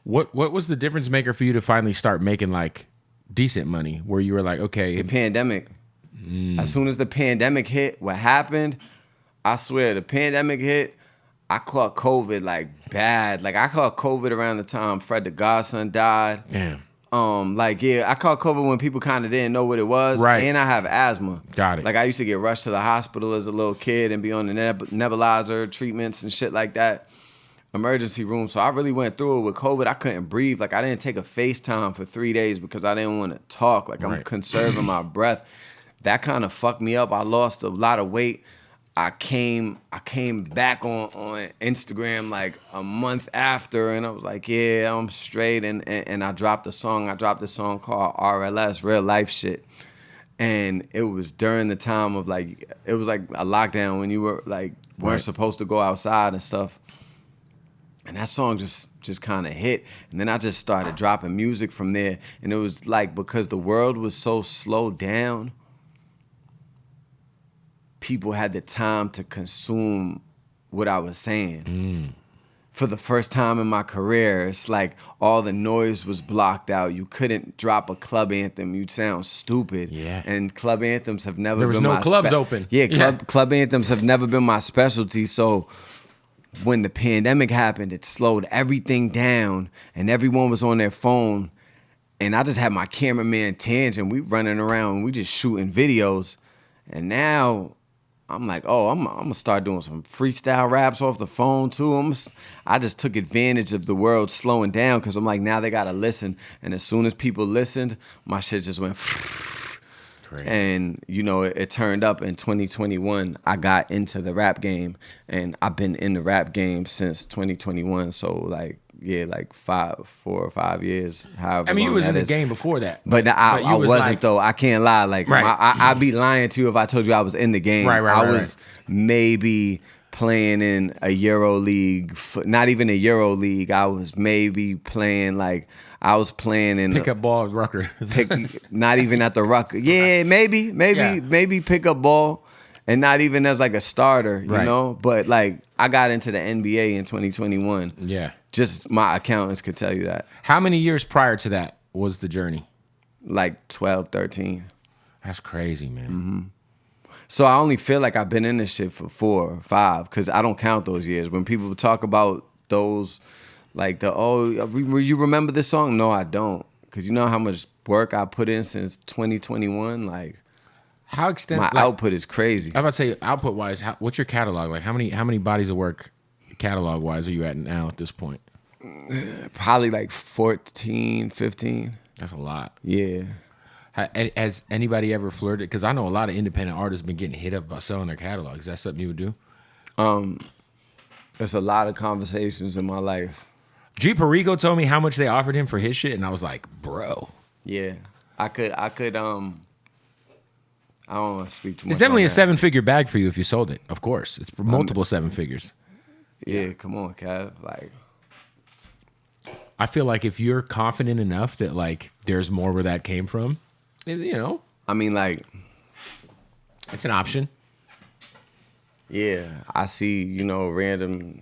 What was the difference maker for you to finally start making like decent money where you were like, okay. The pandemic. As soon as the pandemic hit, what happened, I swear, the pandemic hit, I caught COVID like bad. Like I caught COVID around the time Fred the Godson died. Damn. I caught COVID when people kind of didn't know what it was. Right. And I have asthma. Got it. Like I used to get rushed to the hospital as a little kid and be on the nebulizer treatments and shit like that. Emergency room. So I really went through it with COVID. I couldn't breathe. Like I didn't take a FaceTime for 3 days because I didn't want to talk. Like I'm conserving my breath. That kind of fucked me up. I lost a lot of weight. I came back on Instagram like a month after, and I was like, yeah, I'm straight. And I dropped a song. I dropped a song called RLS, Real Life Shit. And it was during the time of like, it was like a lockdown when you were like, weren't supposed to go outside and stuff. And that song just kind of hit. And then I just started dropping music from there. And it was like, because the world was so slowed down, people had the time to consume what I was saying. For the first time in my career, it's like all the noise was blocked out. You couldn't drop a club anthem. You'd sound stupid. Yeah. And club anthems have never There was been no my clubs open. Yeah, club anthems have never been my specialty. So when the pandemic happened, it slowed everything down and everyone was on their phone. And I just had my cameraman Tangent. We running around and we just shooting videos. And now I'm like, oh, I'm gonna start doing some freestyle raps off the phone too. I just took advantage of the world slowing down because I'm like, now they gotta listen. And as soon as people listened, my shit just went. Great. And you know, it turned up in 2021. I got into the rap game, and I've been in the rap game since 2021. So like, yeah, like 4 or 5 years. However, I mean, you was in the is. game before that, but I wasn't like, though. I can't lie. Like, I'd be lying to you if I told you I was in the game. I was maybe playing in a Euro League, not even a Euro League. I was maybe playing like. I was playing in pickup ball at Rucker. Not even at the Rucker. Yeah, maybe pickup ball, and not even as like a starter, you know. But like I got into the NBA in 2021. Yeah, just my accountants could tell you that. How many years prior to that was the journey? Like 12, 13. That's crazy, man. Mm-hmm. So I only feel like I've been in this shit for 4 or 5 because I don't count those years. When people talk about those. Like you remember this song? No, I don't. Because you know how much work I put in since 2021? Like, how extensive? My output is crazy. I'm about to say, output-wise, what's your catalog? Like, how many bodies of work, catalog-wise, are you at now at this point? Probably like 14, 15. That's a lot. Yeah. Has anybody ever flirted? Because I know a lot of independent artists been getting hit up about selling their catalogs. Is that something you would do? There's a lot of conversations in my life. G Perico told me how much they offered him for his shit, and I was like, bro. Yeah. I could I don't want to speak too much. It's definitely a 7-figure bag for you if you sold it, of course. It's multiple 7 figures. Yeah, come on, Kev. Like, I feel like if you're confident enough that like there's more where that came from, you know. I mean, like, it's an option. Yeah, I see, you know, random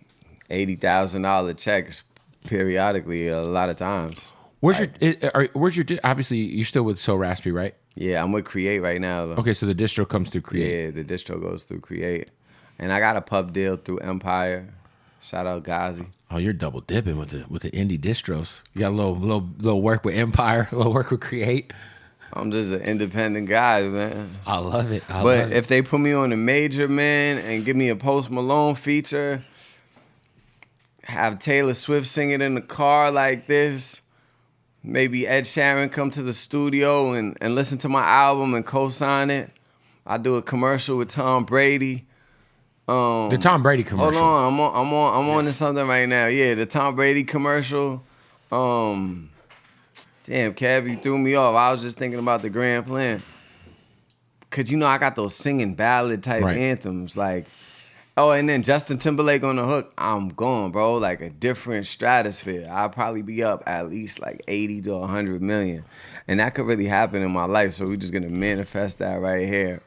$80,000 checks periodically a lot of times. Where's your obviously you're still with So Raspy, right? Yeah, I'm with Create right now though. Okay, so the distro comes through Create. Yeah, the distro goes through Create. And I got a pub deal through Empire. Shout out Ghazi. Oh, you're double dipping with the indie distros. You got a little work with Empire, a little work with Create. I'm just an independent guy, man. I love it. But if they put me on a major, man, and give me a Post Malone feature, have Taylor Swift sing it in the car like this, maybe Ed Sheeran come to the studio and listen to my album and co-sign it. I do a commercial with Tom Brady. The Tom Brady commercial. Hold on, I'm on to something right now. Yeah, the Tom Brady commercial. Damn, Kev, you threw me off. I was just thinking about the grand plan. Cause you know I got those singing ballad type anthems, like, oh, and then Justin Timberlake on the hook. I'm going, bro, like a different stratosphere. I'll probably be up at least like 80 to 100 million, and that could really happen in my life. So we're just gonna manifest that right here.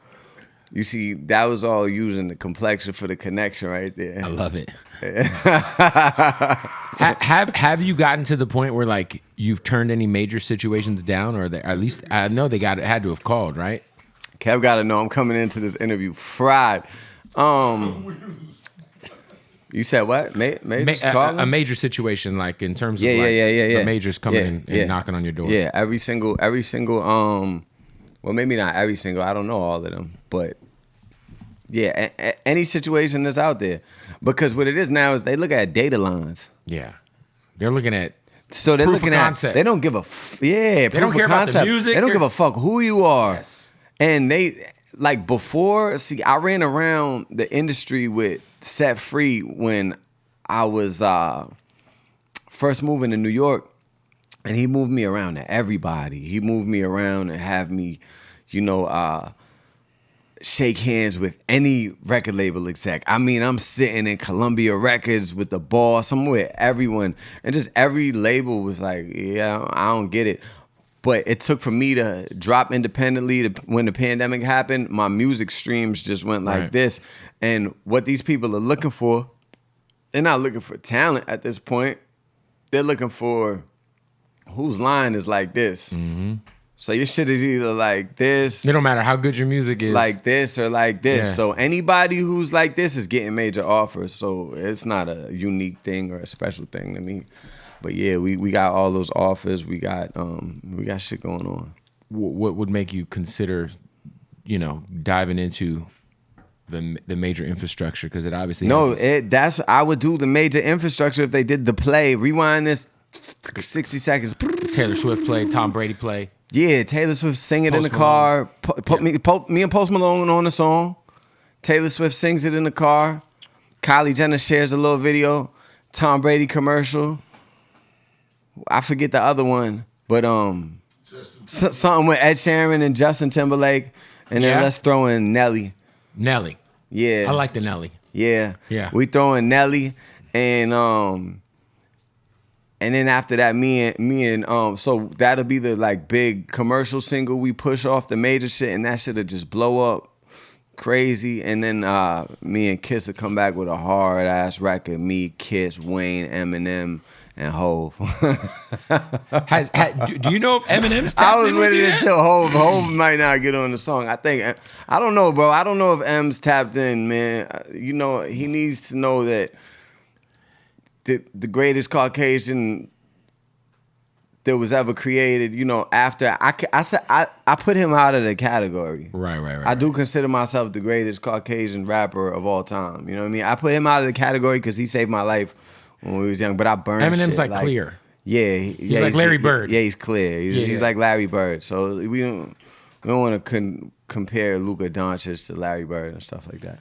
You see, that was all using the complexion for the connection right there. I love it. Have you gotten to the point where like you've turned any major situations down, or at least I know they had to have called, right? Kev got to know I'm coming into this interview fried. You said what? A major situation, like in terms of the majors coming in and knocking on your door. Yeah, every single. Well, maybe not every single. I don't know all of them, but yeah, any situation that's out there. Because what it is now is they look at data lines. Yeah, they're looking at. So they're looking at. They don't give a. They don't care about the music. They don't give a fuck who you are. Yes. And they like before. See, I ran around the industry with Set Free when I was first moving to New York. And he moved me around to everybody. He moved me around and have me, shake hands with any record label exec. I mean, I'm sitting in Columbia Records with the boss. I'm with everyone. And just every label was like, yeah, I don't get it. But it took for me to drop independently when the pandemic happened. My music streams just went like this. And what these people are looking for, they're not looking for talent at this point. They're looking for whose line is like this. Mm-hmm. So your shit is either like this. It don't matter how good your music is. Like this or like this. Yeah. So anybody who's like this is getting major offers. So it's not a unique thing or a special thing to me. But yeah, we got all those offers. We got shit going on. What would make you consider, diving into the major infrastructure? Because it obviously I would do the major infrastructure if they did the play. Rewind this 60 seconds. Taylor Swift play, Tom Brady play. Yeah, Taylor Swift sing it in the car. Me and Post Malone on the song. Taylor Swift sings it in the car. Kylie Jenner shares a little video. Tom Brady commercial. I forget the other one, but something with Ed Sheeran and Justin Timberlake, and then let's throw in Nelly. Nelly. Yeah, I like the Nelly. Yeah, yeah. We throw in Nelly, and then after that, me and so that'll be the like big commercial single we push off the major shit, and that shit'll just blow up crazy. And then me and Kiss will come back with a hard ass record. Me, Kiss, Wayne, Eminem, and Hov. Do you know if Eminem's tapped I was in with you it yet? until Hov. Hov might not get on the song. I don't know, bro. I don't know if M's tapped in, man. He needs to know that the greatest Caucasian that was ever created, after I put him out of the category. Right. I do consider myself the greatest Caucasian rapper of all time. You know what I mean? I put him out of the category because he saved my life when we was young, but I burned Eminem's shit. like clear. Yeah. He's like Larry Bird. Yeah, he's clear. He's like Larry Bird. So we don't want to compare Luka Doncic to Larry Bird and stuff like that.